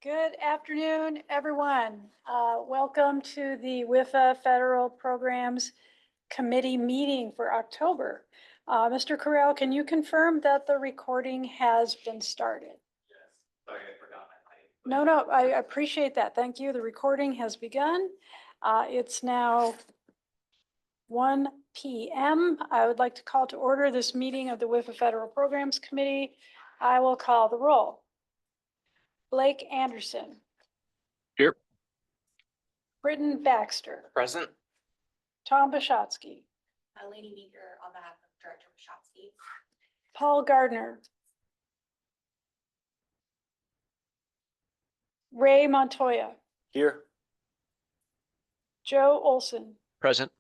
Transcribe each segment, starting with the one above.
Good afternoon, everyone. Welcome to the WIFA Federal Programs Committee meeting for October. Mr. Corral, can you confirm that the recording has been started? Yes. Sorry, I forgot my mic. No, I appreciate that. Thank you. The recording has begun. It's now 1 p.m. I would like to call to order this meeting of the WIFA Federal Programs Committee. I will call the roll. Blake Anderson. Here. Britton Baxter. Present. Tom Bishotsky. Lainey Meeker on behalf of Director Bishotsky. Paul Gardner. Ray Montoya. Here. Joe Olson. Present.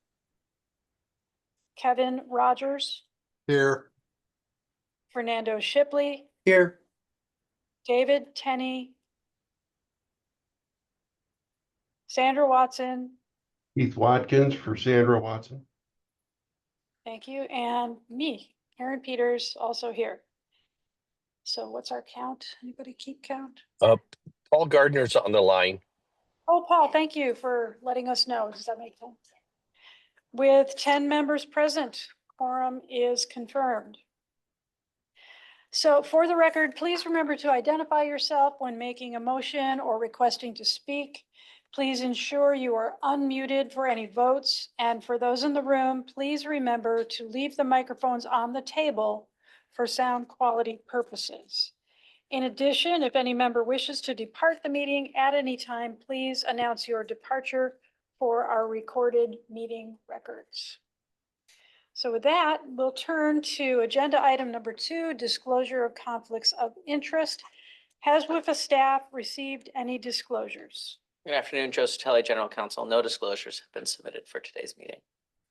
Kevin Rogers. Here. Fernando Shipley. Here. David Tenney. Sandra Watson. Keith Watkins for Sandra Watson. Thank you. And me, Karen Peters, also here. So what's our count? Anybody keep count? Paul Gardner's on the line. Oh, Paul, thank you for letting us know. Does that make sense? With 10 members present, quorum is confirmed. So for the record, please remember to identify yourself when making a motion or requesting to speak. Please ensure you are unmuted for any votes. And for those in the room, please remember to leave the microphones on the table for sound quality purposes. In addition, if any member wishes to depart the meeting at any time, please announce your departure for our recorded meeting records. So with that, we'll turn to agenda item number 2, disclosure of conflicts of interest. Has WIFA staff received any disclosures? Good afternoon, Joe Satelli, General Counsel. No disclosures have been submitted for today's meeting.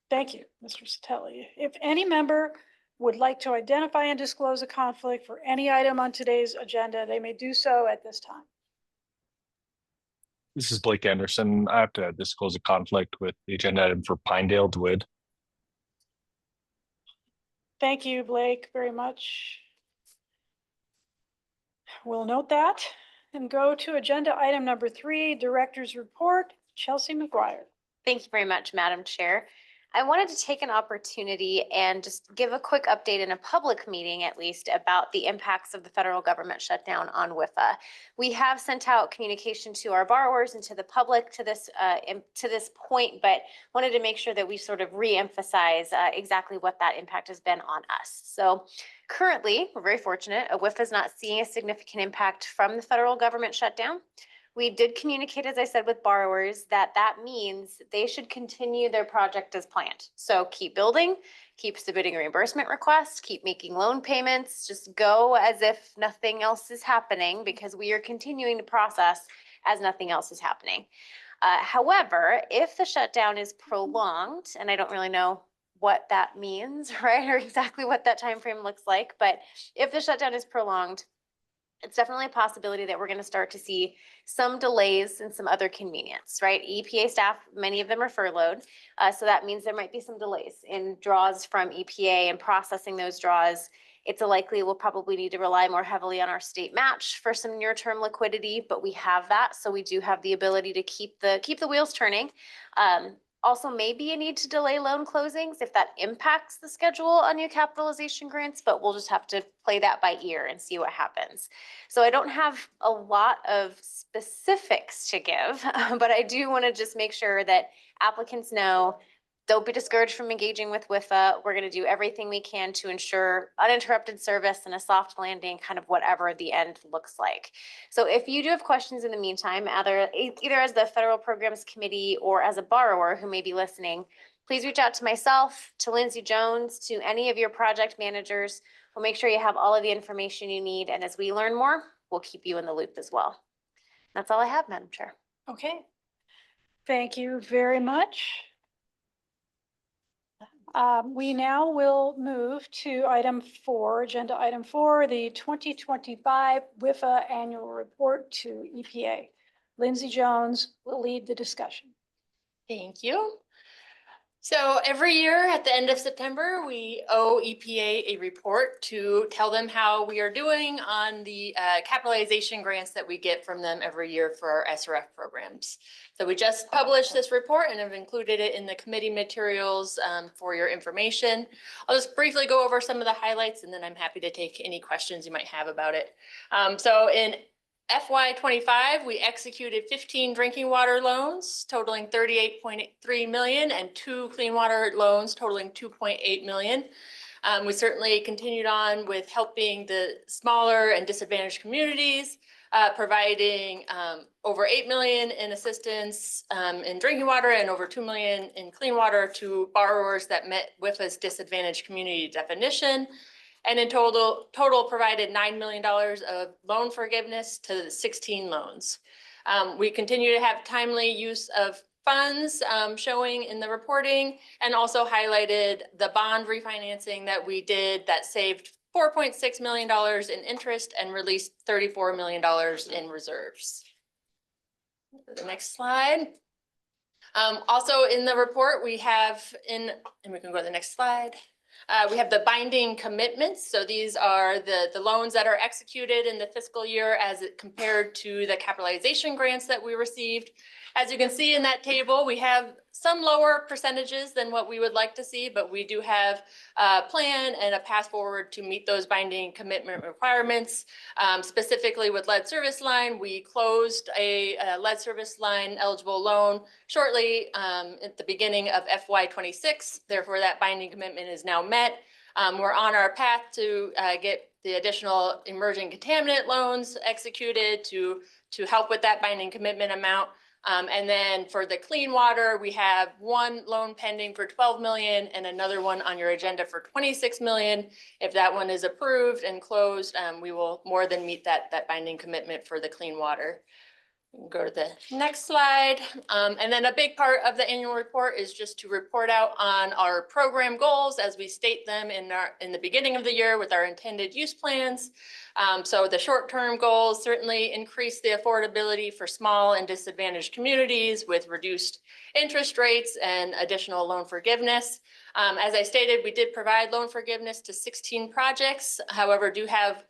Thank you, Mr. Satelli. If any member would like to identify and disclose a conflict for any item on today's agenda, they may do so at this time. This is Blake Anderson. I have to disclose a conflict with the agenda item for Pinedale Dwid. Thank you, Blake, very much. We'll note that and go to agenda item number 3, Director's Report. Chelsea McGuire. Thank you very much, Madam Chair. I wanted to take an opportunity and just give a quick update in a public meeting, at least, about the impacts of the federal government shutdown on WIFA. We have sent out communication to our borrowers and to the public to this point, but wanted to make sure that we sort of re-emphasize exactly what that impact has been on us. So currently, we're very fortunate. WIFA is not seeing a significant impact from the federal government shutdown. We did communicate, as I said, with borrowers that means they should continue their project as planned. So keep building, keep submitting reimbursement requests, keep making loan payments, just go as if nothing else is happening because we are continuing to process as nothing else is happening. However, if the shutdown is prolonged, and I don't really know what that means, right, or exactly what that time frame looks like, but if the shutdown is prolonged, it's definitely a possibility that we're going to start to see some delays and some other convenience, right? EPA staff, many of them are furloughed. So that means there might be some delays in draws from EPA and processing those draws. It's likely we'll probably need to rely more heavily on our state match for some near-term liquidity, but we have that. So we do have the ability to keep the wheels turning. Also, maybe a need to delay loan closings if that impacts the schedule on new capitalization grants, but we'll just have to play that by ear and see what happens. So I don't have a lot of specifics to give, but I do want to just make sure that applicants know, don't be discouraged from engaging with WIFA. We're going to do everything we can to ensure uninterrupted service and a soft landing, kind of whatever the end looks like. So if you do have questions in the meantime, either as the Federal Programs Committee or as a borrower who may be listening, please reach out to myself, to Lindsay Jones, to any of your project managers. We'll make sure you have all of the information you need. And as we learn more, we'll keep you in the loop as well. That's all I have, Madam Chair. Okay. Thank you very much. We now will move to item 4, agenda item 4, the 2025 WIFA annual report to EPA. Lindsay Jones will lead the discussion. Thank you. So every year at the end of September, we owe EPA a report to tell them how we are doing on the capitalization grants that we get from them every year for our SRF programs. So we just published this report and have included it in the committee materials for your information. I'll just briefly go over some of the highlights and then I'm happy to take any questions you might have about it. So in FY25, we executed 15 drinking water loans totaling 38.3 million and 2 clean water loans totaling 2.8 million. We certainly continued on with helping the smaller and disadvantaged communities, providing over 8 million in assistance in drinking water and over 2 million in clean water to borrowers that met WIFA's disadvantaged community definition. And in total provided $9 million of loan forgiveness to 16 loans. We continue to have timely use of funds showing in the reporting and also highlighted the bond refinancing that we did that saved $4.6 million in interest and released $34 million in reserves. The next slide. Also in the report, we have and we can go to the next slide. We have the binding commitments. So these are the loans that are executed in the fiscal year as it compared to the capitalization grants that we received. As you can see in that table, we have some lower percentages than what we would like to see, but we do have a plan and a path forward to meet those binding commitment requirements. Specifically with lead service line, we closed a lead service line eligible loan shortly at the beginning of FY26. Therefore, that binding commitment is now met. We're on our path to get the additional emerging contaminant loans executed to help with that binding commitment amount. And then for the clean water, we have one loan pending for 12 million and another one on your agenda for 26 million. If that one is approved and closed, we will more than meet that binding commitment for the clean water. Go to the next slide. And then a big part of the annual report is just to report out on our program goals as we state them in the beginning of the year with our intended use plans. So the short-term goals certainly increase the affordability for small and disadvantaged communities with reduced interest rates and additional loan forgiveness. As I stated, we did provide loan forgiveness to 16 projects. However, do have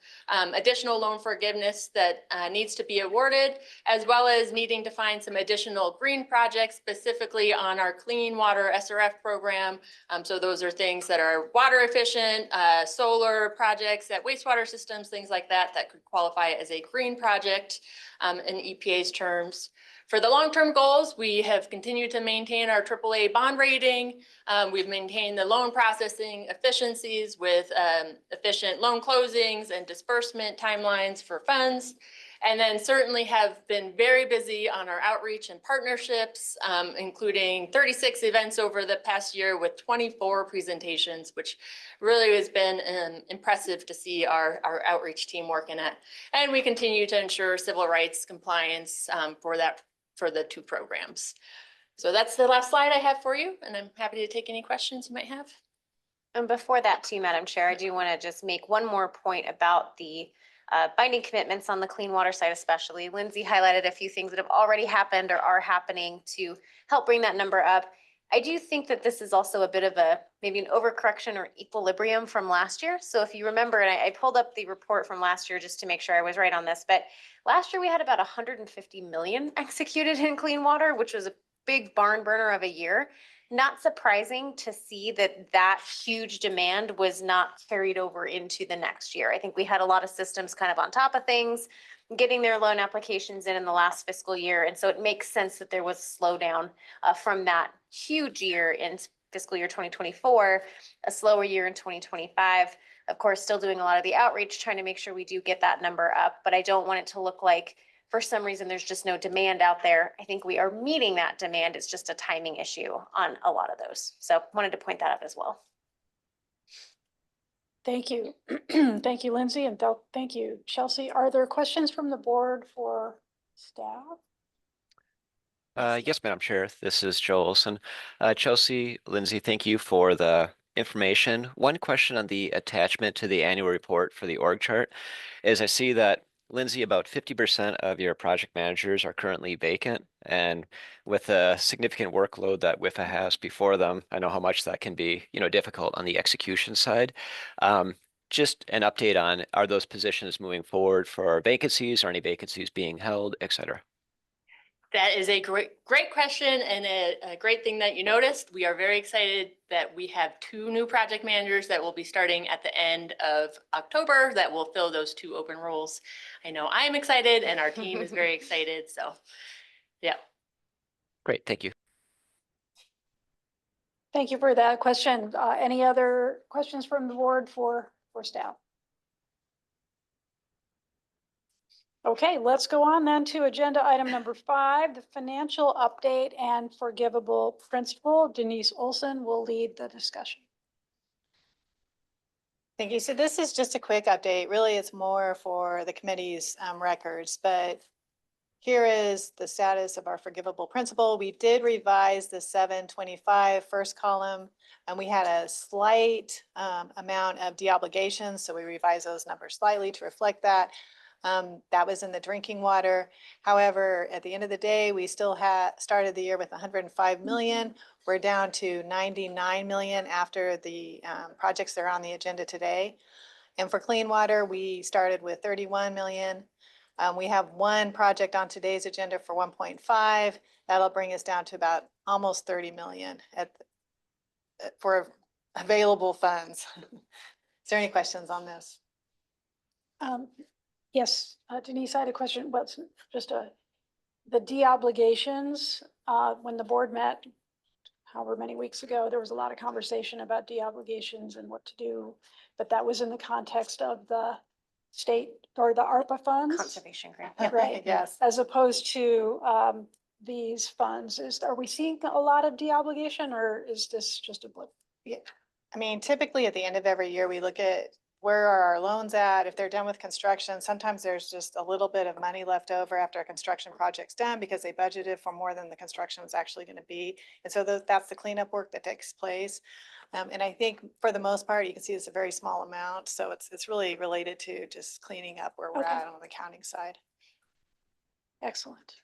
additional loan forgiveness that needs to be awarded, as well as needing to find some additional green projects specifically on our clean water SRF program. So those are things that are water efficient, solar projects at wastewater systems, things like that could qualify as a green project in EPA's terms. For the long-term goals, we have continued to maintain our AAA bond rating. We've maintained the loan processing efficiencies with efficient loan closings and disbursement timelines for funds. And then certainly have been very busy on our outreach and partnerships, including 36 events over the past year with 24 presentations, which really has been impressive to see our outreach team working at. And we continue to ensure civil rights compliance for the two programs. So that's the last slide I have for you, and I'm happy to take any questions you might have. And before that too, Madam Chair, I do want to just make one more point about the binding commitments on the clean water side especially. Lindsay highlighted a few things that have already happened or are happening to help bring that number up. I do think that this is also a bit of maybe an overcorrection or equilibrium from last year. So if you remember, and I pulled up the report from last year just to make sure I was right on this, but last year we had about 150 million executed in clean water, which was a big barn burner of a year. Not surprising to see that huge demand was not carried over into the next year. I think we had a lot of systems kind of on top of things, getting their loan applications in the last fiscal year. And so it makes sense that there was a slowdown from that huge year in fiscal year 2024, a slower year in 2025. Of course, still doing a lot of the outreach, trying to make sure we do get that number up, but I don't want it to look like for some reason there's just no demand out there. I think we are meeting that demand. It's just a timing issue on a lot of those. So wanted to point that out as well. Thank you. Thank you, Lindsay, and thank you, Chelsea. Are there questions from the board for staff? Yes, Madam Chair. This is Joe Olson. Chelsea, Lindsay, thank you for the information. One question on the attachment to the annual report for the org chart is I see that Lindsay, about 50% of your project managers are currently vacant. And with a significant workload that WIFA has before them, I know how much that can be, difficult on the execution side. Just an update on, are those positions moving forward for vacancies? Are any vacancies being held, et cetera? That is a great question and a great thing that you noticed. We are very excited that we have 2 new project managers that will be starting at the end of October that will fill those 2 open roles. I know I am excited and our team is very excited. So, yeah. Great, thank you. Thank you for that question. Any other questions from the board for staff? Okay, let's go on then to agenda item number 5, the financial update and forgivable principal. Denise Olson will lead the discussion. Thank you. So this is just a quick update. Really, it's more for the committee's records, but here is the status of our forgivable principal. We did revise the 725 first column, and we had a slight amount of deobligations, so we revised those numbers slightly to reflect that. That was in the drinking water. However, at the end of the day, we still had started the year with 105 million. We're down to 99 million after the projects that are on the agenda today. And for clean water, we started with 31 million. We have one project on today's agenda for 1.5. That'll bring us down to about almost 30 million for available funds. Is there any questions on this? Yes, Denise, I had a question. What's just the deobligations, when the board met however many weeks ago, there was a lot of conversation about deobligations and what to do, but that was in the context of the state or the ARPA funds. Conservation grant. Right. Yes. As opposed to these funds. Are we seeing a lot of deobligation, or is this just a blip? Yeah. I mean, typically at the end of every year, we look at where are our loans at? If they're done with construction, sometimes there's just a little bit of money left over after a construction project's done because they budgeted for more than the construction was actually going to be. And so that's the cleanup work that takes place. And I think for the most part, you can see it's a very small amount. So it's really related to just cleaning up where we're Okay. at on the accounting side. Excellent.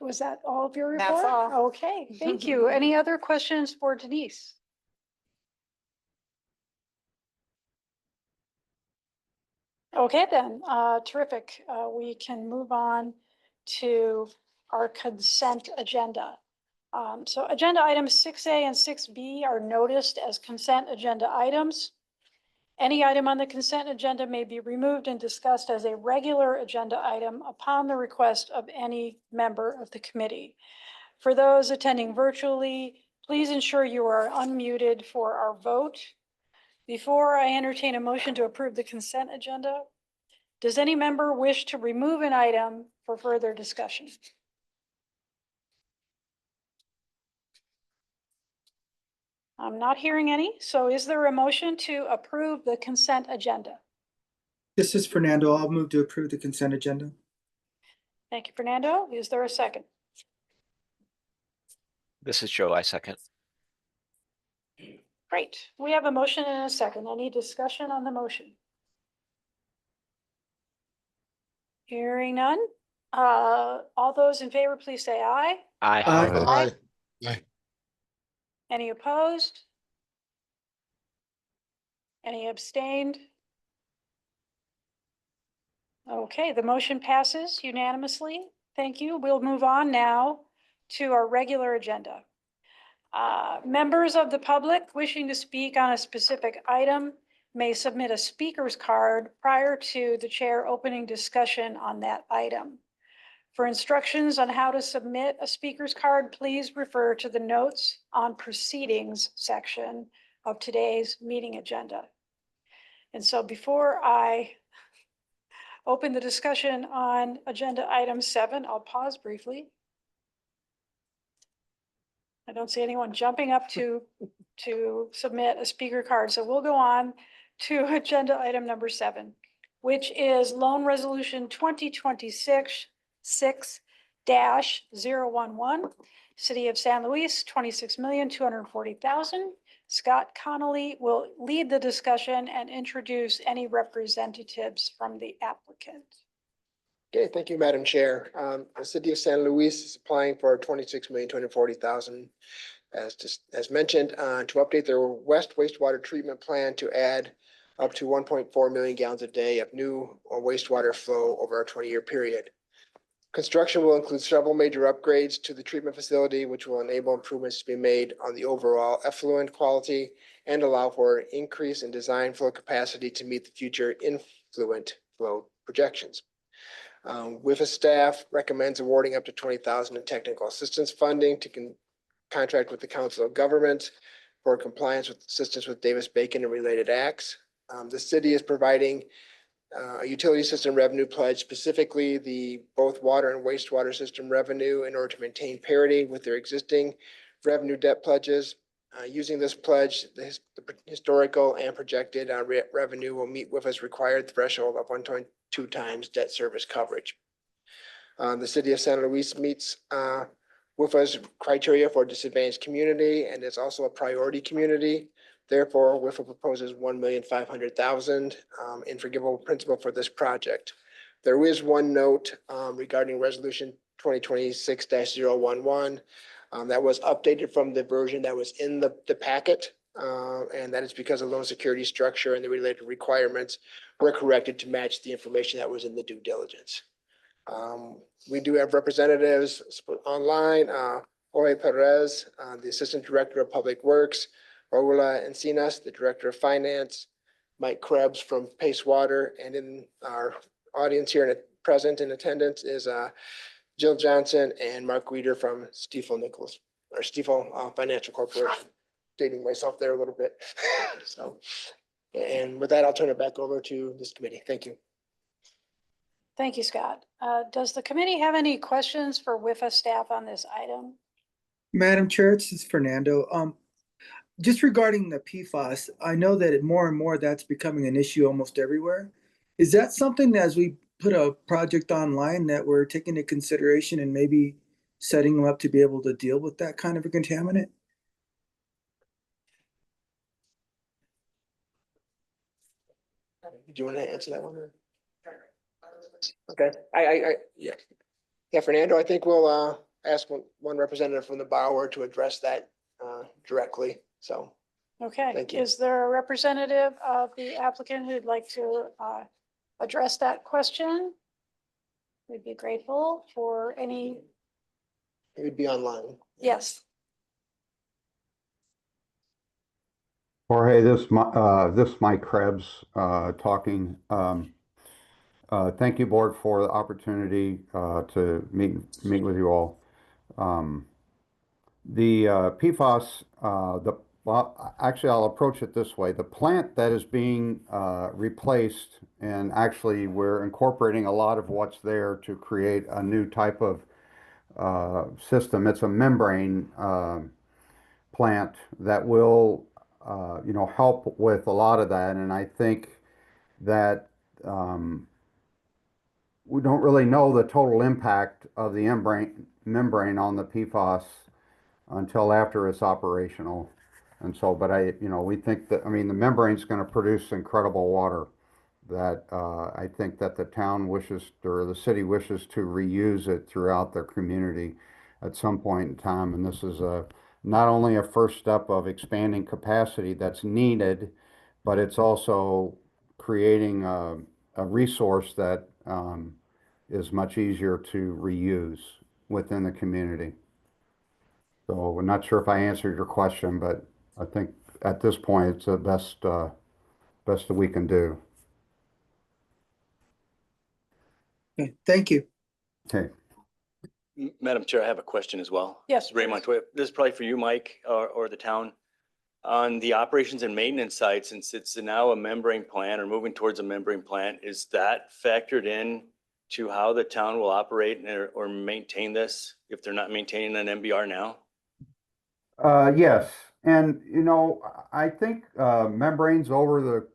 Was that all of your report? That's all. Okay, thank you. Any other questions for Denise? Okay, then, terrific. We can move on to our consent agenda. So agenda items 6A and 6B are noticed as consent agenda items. Any item on the consent agenda may be removed and discussed as a regular agenda item upon the request of any member of the committee. For those attending virtually, please ensure you are unmuted for our vote. Before I entertain a motion to approve the consent agenda, does any member wish to remove an item for further discussion? I'm not hearing any, so is there a motion to approve the consent agenda? This is Fernando. I'll move to approve the consent agenda. Thank you, Fernando. Is there a second? This is Joe, I second. Great. We have a motion and a second. Any discussion on the motion? Hearing none. All those in favor, please say aye. Aye. Aye. Any opposed? Any abstained? Okay, the motion passes unanimously. Thank you. We'll move on now to our regular agenda. Members of the public wishing to speak on a specific item may submit a speaker's card prior to the chair opening discussion on that item. For instructions on how to submit a speaker's card, please refer to the notes on proceedings section of today's meeting agenda. And so before I open the discussion on agenda item 7, I'll pause briefly. I don't see anyone jumping up to submit a speaker card. So we'll go on to agenda item number 7, which is loan resolution 2026-6-011, City of San Luis, 26,240,000 Scott Connolly will lead the discussion and introduce any representatives from the applicant. Okay, thank you, Madam Chair. The city of San Luis is applying for 26,240,000, as mentioned, to update their west wastewater treatment plan to add up to 1.4 million gallons a day of new wastewater flow over a 20-year period. Construction will include several major upgrades to the treatment facility, which will enable improvements to be made on the overall effluent quality and allow for an increase in design flow capacity to meet the future influent flow projections. WIFA staff recommends awarding up to 20,000 in technical assistance funding to contract with the Council of Governments for compliance with assistance with Davis-Bacon and related acts. The city is providing a utility system revenue pledge, specifically the both water and wastewater system revenue, in order to maintain parity with their existing revenue debt pledges. Using this pledge, the historical and projected revenue will meet WIFA's required threshold of 1.2 times debt service coverage. The city of San Luis meets WIFA's criteria for disadvantaged community and is also a priority community. Therefore, WIFA proposes 1,500,000 in forgivable principal for this project. There is one note regarding resolution 2026-011 that was updated from the version that was in the packet. And that is because the loan security structure and the related requirements were corrected to match the information that was in the due diligence. We do have representatives online, Jorge Perez, the Assistant Director of Public Works, Raula Encinas, the Director of Finance, Mike Krebs from Pace Water, and in our audience here and present in attendance is Jill Johnson and Mark Weeder from Stifel Financial Corporation. Dating myself there a little bit. So, and with that, I'll turn it back over to this committee. Thank you. Thank you, Scott. Does the committee have any questions for WIFA staff on this item? Madam Chair, this is Fernando. Just regarding the PFAS, I know that more and more that's becoming an issue almost everywhere. Is that something that as we put a project online that we're taking into consideration and maybe setting them up to be able to deal with that kind of a contaminant? Do you want to answer that one? Okay, yeah, Fernando, I think we'll ask one representative from the borrower to address that directly. So, Okay, thank you. is there a representative of the applicant who'd like to address that question? We'd be grateful for any. It would be online. Yes. Jorge, this Mike Krebs talking. Thank you, board, for the opportunity to meet with you all. The PFAS, actually, I'll approach it this way. The plant that is being replaced, and actually we're incorporating a lot of what's there to create a new type of system. It's a membrane plant that will help with a lot of that. And I think that we don't really know the total impact of the membrane on the PFAS until after it's operational. And so, but we think that, the membrane is going to produce incredible water that I think that the town wishes, or the city wishes, to reuse it throughout their community at some point in time. And this is not only a first step of expanding capacity that's needed, but it's also creating a resource that is much easier to reuse within the community. So we're not sure if I answered your question, but I think at this point it's the best that we can do. Okay, thank you. Okay. Madam Chair, I have a question as well. Yes. Ray Montoya. This is probably for you, Mike, or the town. On the operations and maintenance side, since it's now a membrane plant or moving towards a membrane plant, is that factored in to how the town will operate or maintain this if they're not maintaining an MBR now? Yes. And, I think membranes over the,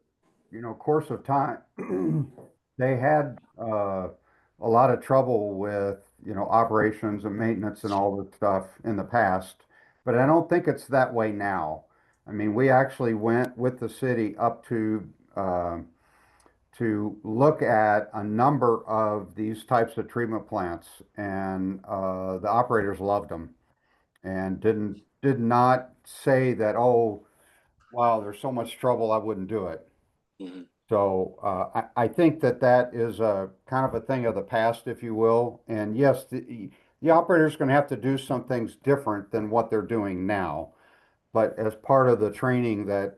course of time, they had a lot of trouble with, operations and maintenance and all the stuff in the past, but I don't think it's that way now. I mean, we actually went with the city up to look at a number of these types of treatment plants, and the operators loved them and did not say that, oh, wow, there's so much trouble, I wouldn't do it. Mhm. So I think that that is a kind of a thing of the past, if you will. And yes, the operator's going to have to do some things different than what they're doing now. But as part of the training that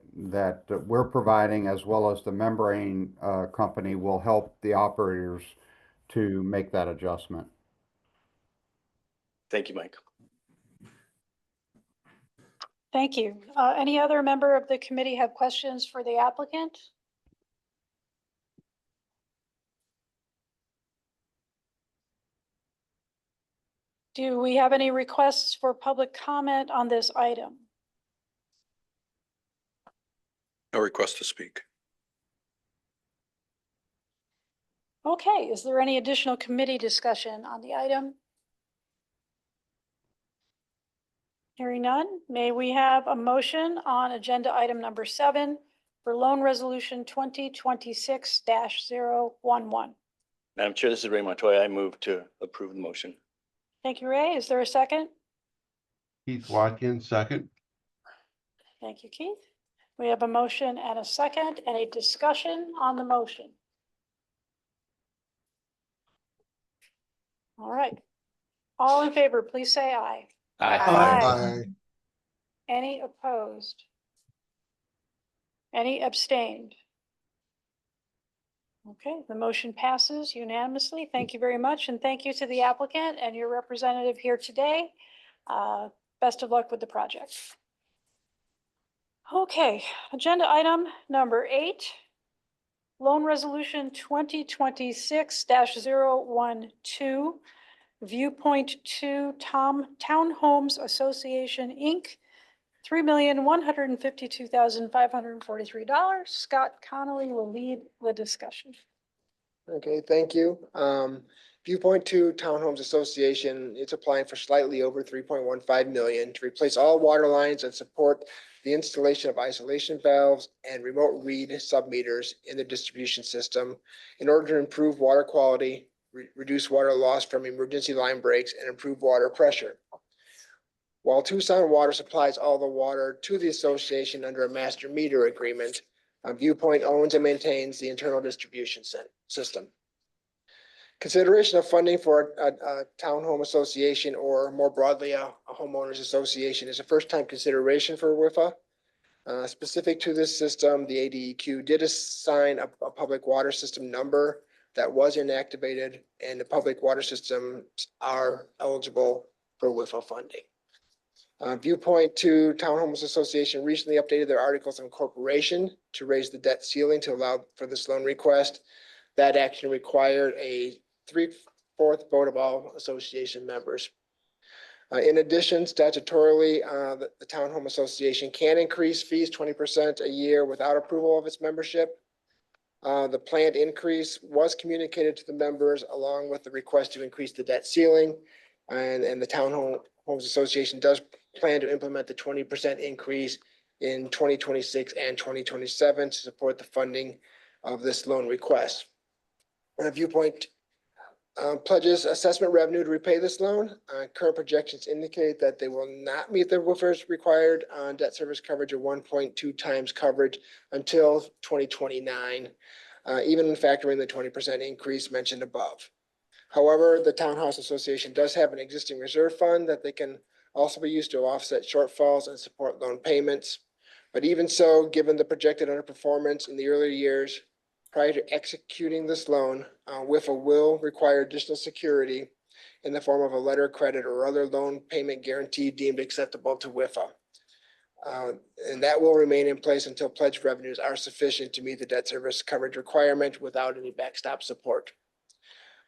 we're providing, as well as the membrane company, will help the operators to make that adjustment. Thank you, Mike. Thank you. Any other member of the committee have questions for the applicant? Do we have any requests for public comment on this item? No request to speak. Okay, is there any additional committee discussion on the item? Hearing none, may we have a motion on agenda item number 7 for loan resolution 2026-011? Madam Chair, this is Ray Montoya. I move to approve the motion. Thank you, Ray. Is there a second? Keith Watkins, second. Thank you, Keith. We have a motion and a second and a discussion on the motion. All right. All in favor, please say aye. Aye. Any opposed? Any abstained? Okay, the motion passes unanimously. Thank you very much, and thank you to the applicant and your representative here today. Best of luck with the project. Okay, agenda item number 8, loan resolution 2026-012, Viewpoint 2 Townhomes Association, Inc., $3,152,543. Scott Connolly will lead the discussion. Okay, thank you. Viewpoint 2 Townhomes Association, it's applying for slightly over 3.15 million to replace all water lines and support the installation of isolation valves and remote read submeters in the distribution system in order to improve water quality, reduce water loss from emergency line breaks, and improve water pressure. While Tucson Water supplies all the water to the association under a master meter agreement, Viewpoint owns and maintains the internal distribution system. Consideration of funding for a townhome association, or more broadly, a homeowners association, is a first-time consideration for WIFA. Specific to this system, the ADEQ did assign a public water system number that was inactivated, and the public water systems are eligible for WIFA funding. Viewpoint 2 Townhomes Association recently updated their articles of incorporation to raise the debt ceiling to allow for this loan request. That action required a 3/4 vote of all association members. In addition, statutorily, the Townhome Association can increase fees 20% a year without approval of its membership. The planned increase was communicated to the members along with the request to increase the debt ceiling. And the Townhomes Association does plan to implement the 20% increase in 2026 and 2027 to support the funding of this loan request. Viewpoint pledges assessment revenue to repay this loan. Current projections indicate that they will not meet the WIFA's required debt service coverage of 1.2 times coverage until 2029, even when factoring the 20% increase mentioned above. However, the Townhouse Association does have an existing reserve fund that they can also be used to offset shortfalls and support loan payments. But even so, given the projected underperformance in the earlier years, prior to executing this loan, WIFA will require additional security in the form of a letter of credit or other loan payment guarantee deemed acceptable to WIFA. And that will remain in place until pledged revenues are sufficient to meet the debt service coverage requirement without any backstop support.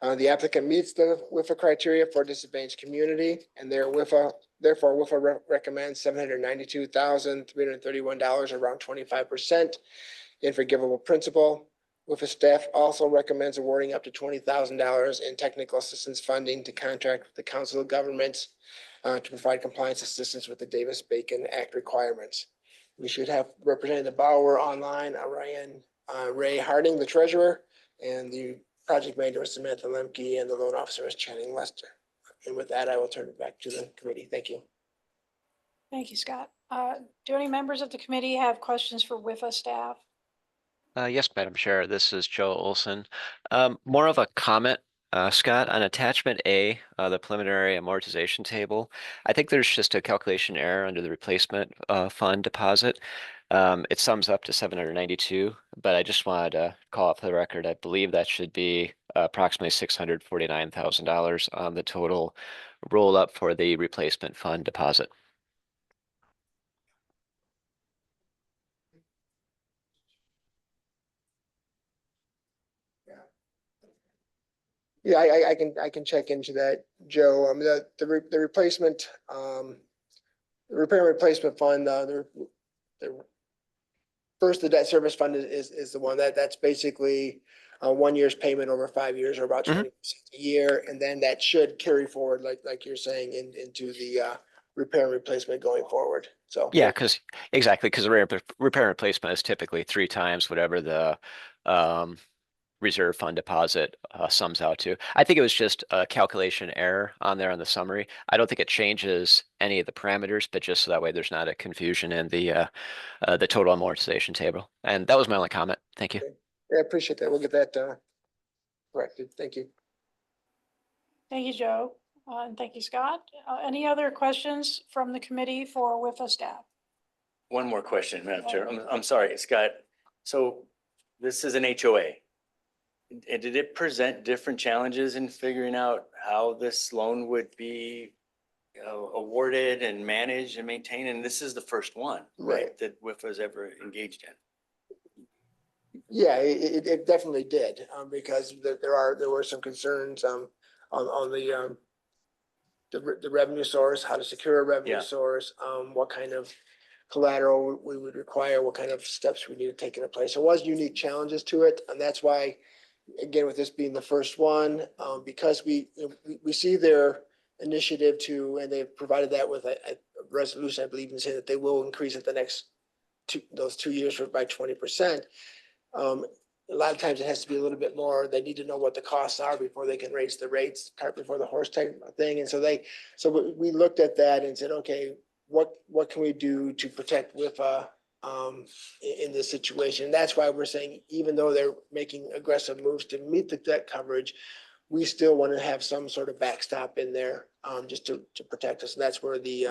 The applicant meets the WIFA criteria for disadvantaged community, and therefore WIFA recommends $792,331, around 25% in forgivable principal. WIFA staff also recommends awarding up to $20,000 in technical assistance funding to contract with the Council of Governments to provide compliance assistance with the Davis-Bacon Act requirements. we should have Representative Bauer online, Ray Harding, the treasurer, and the project manager was Samantha Lemke, and the loan officer was Channing Lester. And with that, I will turn it back to the committee. Thank you. Thank you, Scott. Do any members of the committee have questions for WIFA staff? Yes, Madam Chair, this is Joe Olson. More of a comment, Scott, on attachment A, the preliminary amortization table. I think there's just a calculation error under the replacement fund deposit. It sums up to 792, but I just wanted to call up for the record. I believe that should be approximately $649,000 on the total roll up for the replacement fund deposit. Yeah, I can check into that, Joe. The replacement, the repair and replacement fund, the first, the debt service fund is the one that's basically 1 year's payment over 5 years, or about 20% a year, and then that should carry forward, like you're saying, into the repair and replacement going forward. So Yeah, because exactly, because the repair and replacement is typically 3 times whatever the reserve fund deposit sums out to. I think it was just a calculation error on there on the summary. I don't think it changes any of the parameters, but just so that way there's not a confusion in the total amortization table. And that was my only comment. Thank you. yeah, I appreciate that. We'll get that corrected. Thank you. Thank you, Joe. And thank you, Scott. Any other questions from the committee for WIFA staff? One more question, Madam Chair. I'm sorry, Scott. So this is an HOA. And did it present different challenges in figuring out how this loan would be awarded and managed and maintained? And this is the first one, right, that WIFA has ever engaged in. Yeah, it definitely did, because there were some concerns on the revenue source, how to secure a revenue source, what kind of collateral we would require, what kind of steps we need to take into place. There was unique challenges to it, and that's why, again, with this being the first one, because we see their initiative to, and they've provided that with a resolution, I believe, and say that they will increase it the next those 2 years by 20%. A lot of times it has to be a little bit more. They need to know what the costs are before they can raise the rates, cart before the horse type of thing. And so we looked at that and said, okay, what can we do to protect WIFA in this situation? And that's why we're saying, even though they're making aggressive moves to meet the debt coverage, we still want to have some sort of backstop in there, just to protect us. And that's where the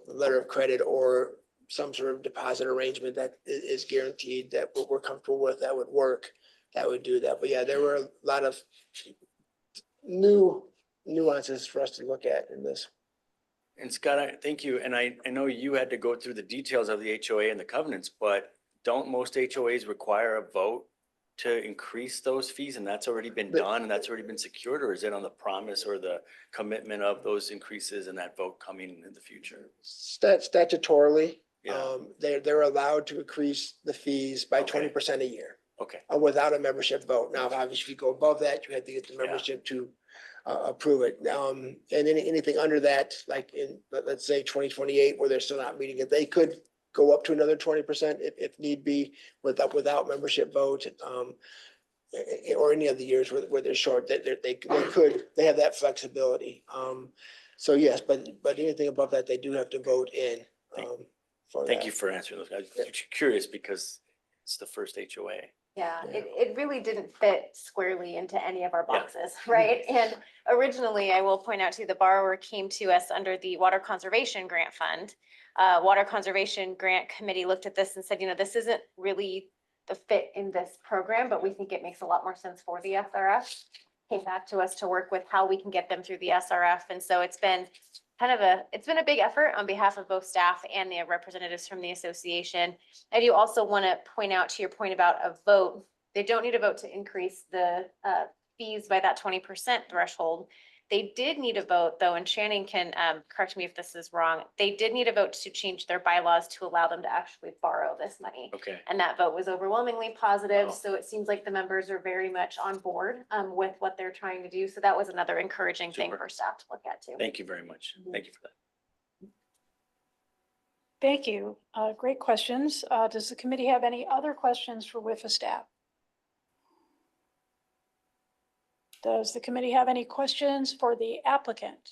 letter of credit or some sort of deposit arrangement that is guaranteed that we're comfortable with, that would work, that would do that. But yeah, there were a lot of new nuances for us to look at in this. And Scott, thank you. And I know you had to go through the details of the HOA and the covenants, but don't most HOAs require a vote to increase those fees? And that's already been done and that's already been secured? Or is it on the promise or the commitment of those increases and that vote coming in the future? Statutorily, they're allowed to increase the fees by 20% a year. Okay. Without a membership vote. Now, obviously, if you go above that, you have to get the membership to approve it. And anything under that, like in, let's say 2028, where they're still not meeting it, they could go up to another 20% if need be, without membership vote, or any of the years where they're short, they have that flexibility. So yes, but anything above that, they do have to vote in. Thank you for answering those. I was curious because it's the first HOA. Yeah, it really didn't fit squarely into any of our boxes, right? And originally, I will point out to you, the borrower came to us under the Water Conservation Grant Fund. Water Conservation Grant Committee looked at this and said, you know, this isn't really the fit in this program, but we think it makes a lot more sense for the SRF. Came back to us to work with how we can get them through the SRF. And so it's been it's been a big effort on behalf of both staff and the representatives from the association. I do also want to point out to your point about a vote. They don't need a vote to increase the fees by that 20% threshold. They did need a vote though, and Channing can correct me if this is wrong. They did need a vote to change their bylaws to allow them to actually borrow this money. Okay. And that vote was overwhelmingly positive. So it seems like the members are very much on board with what they're trying to do. So that was another encouraging thing for staff to look at too. Thank you very much. Thank you for that. Thank you. Great questions. Does the committee have any other questions for WIFA staff? Does the committee have any questions for the applicant?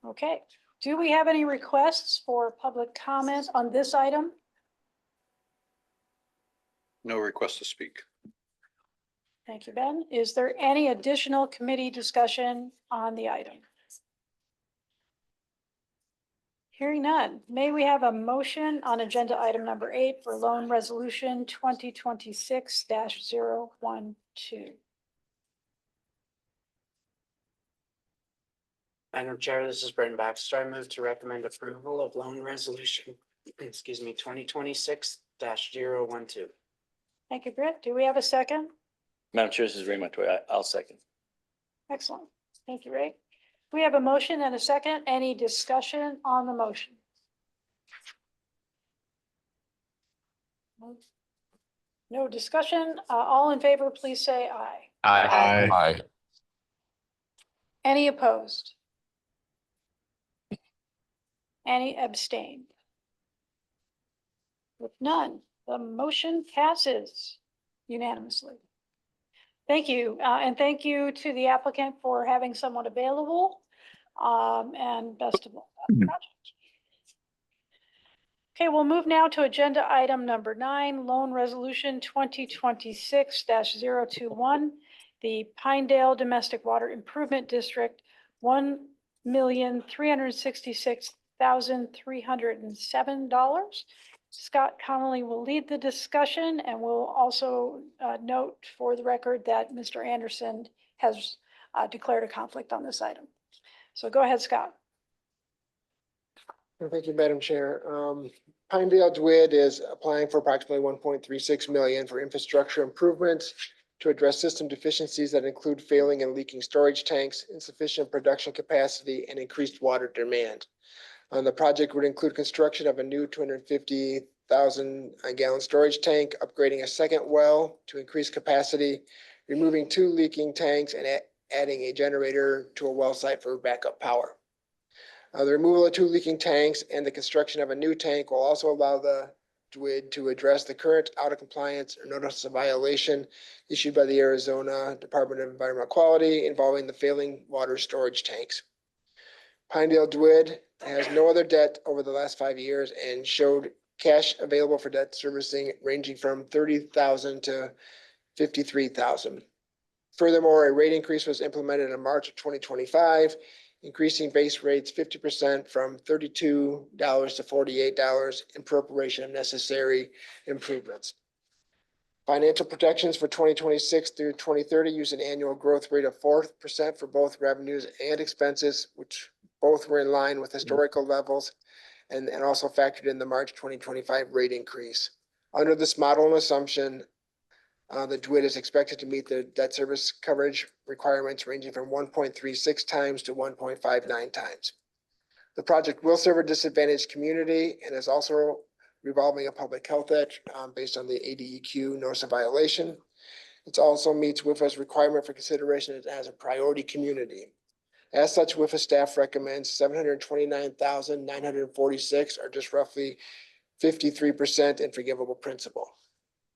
Okay. Do we have any requests for public comment on this item? No request to speak. Thank you, Ben. Is there any additional committee discussion on the item? Hearing none, may we have a motion on agenda item number 8 for loan resolution 2026-012? Madam Chair, this is Brendan Baxter. I move to recommend approval of loan resolution, 2026-012. Thank you, Britt. Do we have a second? Madam Chair, this is Ray Montoya. I'll second. Excellent. Thank you, Ray. We have a motion and a second. Any discussion on the motion? No discussion. All in favor, please say aye. Aye. Any opposed? Any abstain? With none, the motion passes unanimously. Thank you, and thank you to the applicant for having someone available, and best of luck on the project. Okay, we'll move now to agenda item number 9, loan resolution 2026-021, the Pinedale Domestic Water Improvement District, $1,366,307. Scott Connolly will lead the discussion, and we'll also note for the record that Mr. Anderson has declared a conflict on this item. So go ahead, Scott. Thank you, Madam Chair. Pinedale DWID is applying for approximately 1.36 million for infrastructure improvements to address system deficiencies that include failing and leaking storage tanks, insufficient production capacity, and increased water demand. The project would include construction of a new 250,000 gallon storage tank, upgrading a second well to increase capacity, removing 2 leaking tanks, and adding a generator to a well site for backup power. The removal of 2 leaking tanks and the construction of a new tank will also allow the DWID to address the current out of compliance or notice of violation issued by the Arizona Department of Environmental Quality involving the failing water storage tanks. Pinedale DWID has no other debt over the last 5 years and showed cash available for debt servicing ranging from $30,000 to $53,000. Furthermore, a rate increase was implemented in March of 2025, increasing base rates 50% from $32 to $48 in preparation of necessary improvements. Financial projections for 2026 through 2030 use an annual growth rate of 4% for both revenues and expenses, which both were in line with historical levels and also factored in the March 2025 rate increase. Under this model and assumption, the DWID is expected to meet the debt service coverage requirements ranging from 1.36 times to 1.59 times. The project will serve a disadvantaged community and is also revolving a public health edge based on the ADEQ notice of violation. It also meets WIFA's requirement for consideration as a priority community. As such, WIFA staff recommends $729,946, or just roughly 53% in forgivable principal.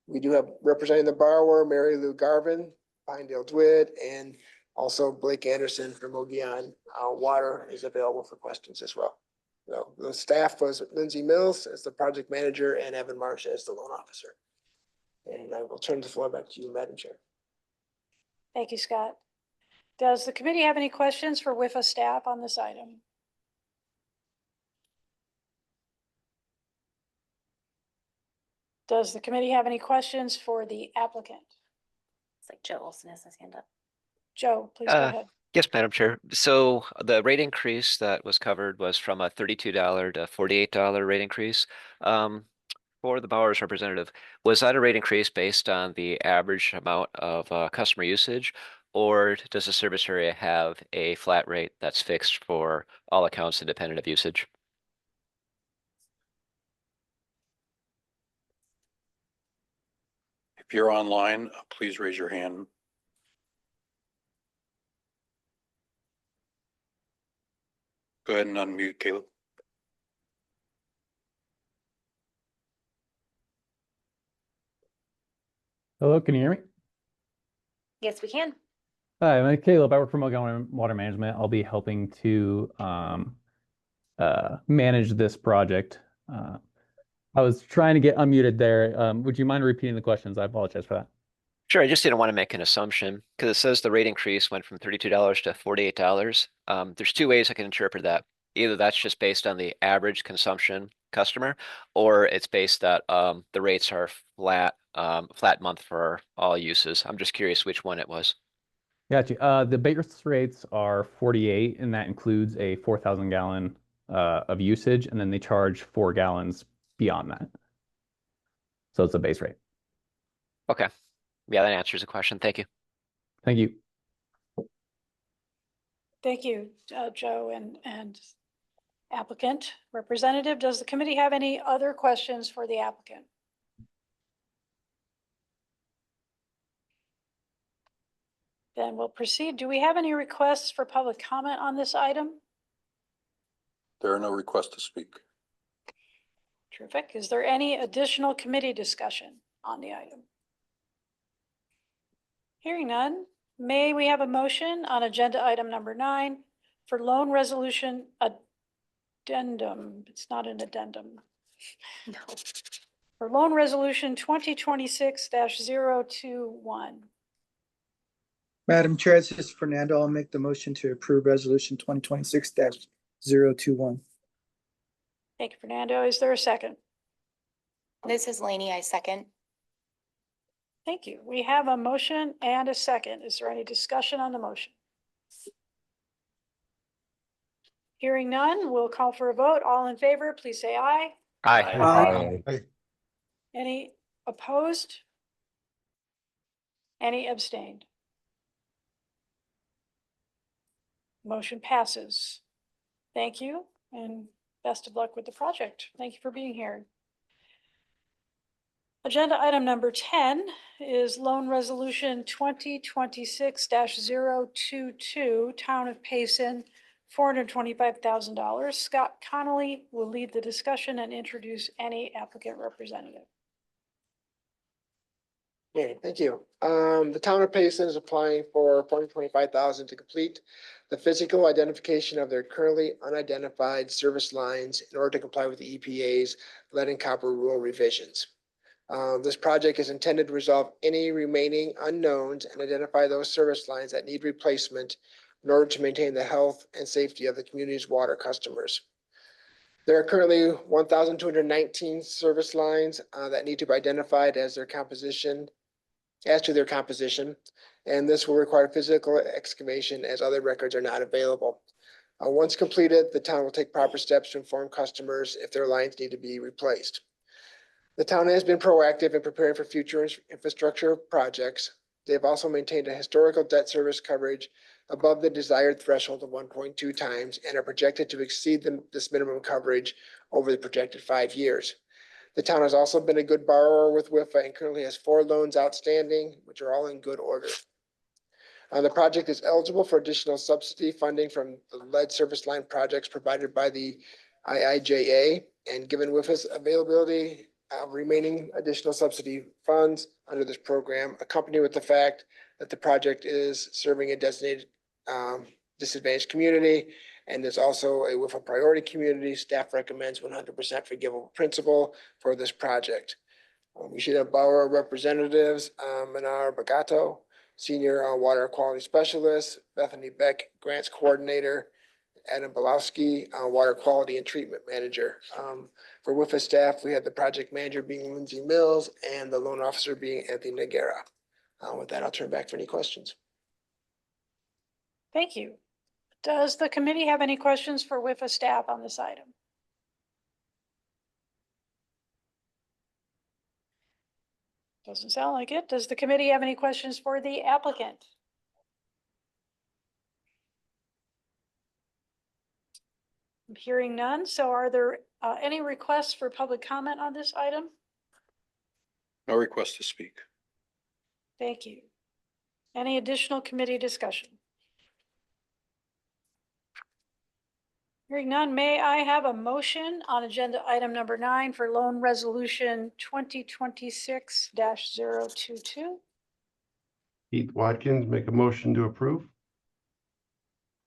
We do have representing the borrower, Mary Lou Garvin, Pinedale DWID, and also Blake Anderson from Ogeon Water is available for questions as well. So the staff was Lindsay Mills as the project manager and Evan Marsh as the loan officer. And I will turn the floor back to you, Madam Chair. Thank you, Scott. Does the committee have any questions for WIFA staff on this item? Does the committee have any questions for the applicant? It's like Joe Olson has his hand up. Joe, please go ahead. Yes, Madam Chair. So the rate increase that was covered was from a $32 to $48 rate increase. For the borrower's representative, was that a rate increase based on the average amount of customer usage? Or does the service area have a flat rate that's fixed for all accounts independent of usage? If you're online, please raise your hand. Go ahead and unmute Caleb. Hello, can you hear me? Yes, we can. Hi, I'm Caleb. I work for Montgomery Water Management. I'll be helping to manage this project. I was trying to get unmuted there. Would you mind repeating the questions? I apologize for that. Sure, I just didn't want to make an assumption because it says the rate increase went from $32 to $48. There's two ways I can interpret that. Either that's just based on the average consumption customer, or it's based that the rates are flat month for all uses. I'm just curious which one it was. Got you. The base rates are 48, and that includes a 4,000 gallon of usage, and then they charge 4 gallons beyond that. So it's a base rate. Okay. Yeah, that answers the question. Thank you. Thank you. Thank you, Joe and applicant representative. Does the committee have any other questions for the applicant? Then we'll proceed. Do we have any requests for public comment on this item? There are no requests to speak. Terrific. Is there any additional committee discussion on the item? Hearing none, may we have a motion on agenda item number 9 for loan resolution addendum? It's not an addendum. No. For loan resolution 2026-021. Madam Chair, this is Fernando. I'll make the motion to approve resolution 2026-021. Thank you, Fernando. Is there a second? This is Lainey. I second. Thank you. We have a motion and a second. Is there any discussion on the motion? Hearing none, we'll call for a vote. All in favor, please say aye. Aye. Any opposed? Any abstained? Motion passes. Thank you and best of luck with the project. Thank you for being here. Agenda item number 10 is loan resolution 2026-022, Town of Payson, $425,000. Scott Connolly will lead the discussion and introduce any applicant representative. Okay, thank you. The town of Payson is applying for $425,000 to complete the physical identification of their currently unidentified service lines in order to comply with the EPA's lead and copper rule revisions. This project is intended to resolve any remaining unknowns and identify those service lines that need replacement in order to maintain the health and safety of the community's water customers. There are currently 1,219 service lines that need to be identified as to their composition, and this will require physical excavation as other records are not available. Once completed, the town will take proper steps to inform customers if their lines need to be replaced. The town has been proactive in preparing for future infrastructure projects. They have also maintained a historical debt service coverage above the desired threshold of 1.2 times and are projected to exceed this minimum coverage over the projected 5 years. The town has also been a good borrower with WIFA and currently has 4 loans outstanding, which are all in good order. The project is eligible for additional subsidy funding from the lead service line projects provided by the IIJA, and given WIFA's availability remaining additional subsidy funds under this program, accompanied with the fact that the project is serving a designated disadvantaged community and is also a WIFA priority community, staff recommends 100% forgivable principal for this project. We should have borrower representatives, Manar Bagato, Senior Water Quality Specialist, Bethany Beck, Grants Coordinator, Adam Belowski, Water Quality and Treatment Manager. For WIFA staff, we had the project manager being Lindsay Mills and the loan officer being Anthony Nagara. With that, I'll turn back for any questions. Thank you. Does the committee have any questions for WIFA staff on this item? Doesn't sound like it. Does the committee have any questions for the applicant? I'm hearing none. So are there any requests for public comment on this item? No request to speak. Thank you. Any additional committee discussion? Hearing none, may I have a motion on agenda item number 9 for loan resolution 2026-022? Keith Watkins, make a motion to approve.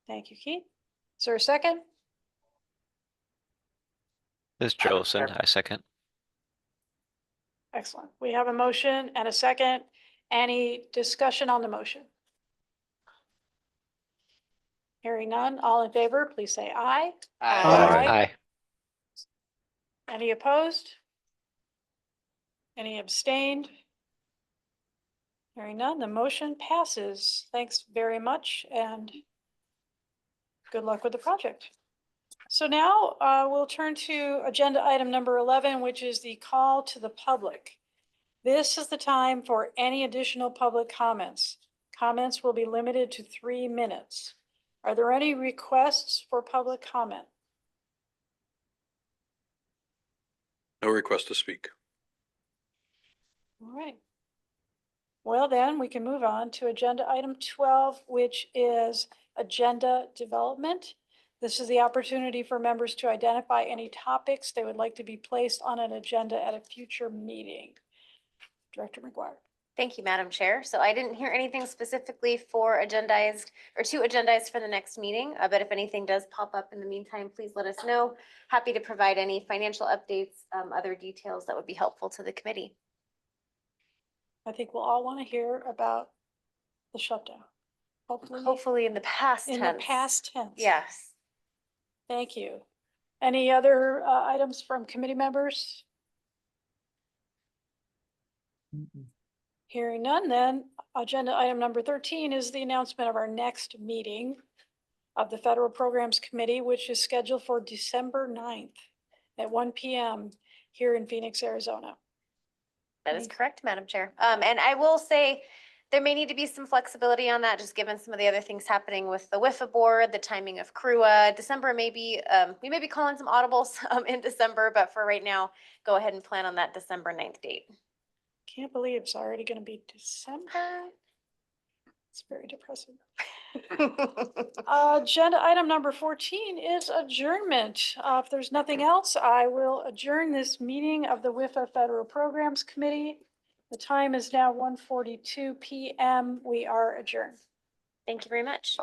Thank you, Keith. Is there a second? This is Jolson, I second. Excellent. We have a motion and a second. Any discussion on the motion? Hearing none, all in favor, please say aye. Aye. Aye. Any opposed? Any abstained? Hearing none, the motion passes. Thanks very much and good luck with the project. So now we'll turn to agenda item number 11, which is the call to the public. This is the time for any additional public comments. Comments will be limited to 3 minutes. Are there any requests for public comment? No request to speak. All right. Well, then we can move on to agenda item 12, which is agenda development. This is the opportunity for members to identify any topics they would like to be placed on an agenda at a future meeting. Director McGuire. Thank you, Madam Chair. So I didn't hear anything specifically for agendized or to agendize for the next meeting, but if anything does pop up in the meantime, please let us know. Happy to provide any financial updates, other details that would be helpful to the committee. I think we'll all want to hear about the shutdown. Hopefully in the past tense. In the past tense. Yes. Thank you. Any other items from committee members? Hearing none, then agenda item number 13 is the announcement of our next meeting of the Federal Programs Committee, which is scheduled for December 9th at 1 p.m. here in Phoenix, Arizona. That is correct, Madam Chair. And I will say there may need to be some flexibility on that, just given some of the other things happening with the WIFA board, the timing of CRUA. December may be, we may be calling some audibles in December, but for right now, go ahead and plan on that December 9th date. Can't believe it's already going to be December. It's very depressing. Agenda item number 14 is adjournment. If there's nothing else, I will adjourn this meeting of the WIFA Federal Programs Committee. The time is now 1:42 p.m. We are adjourned. Thank you very much.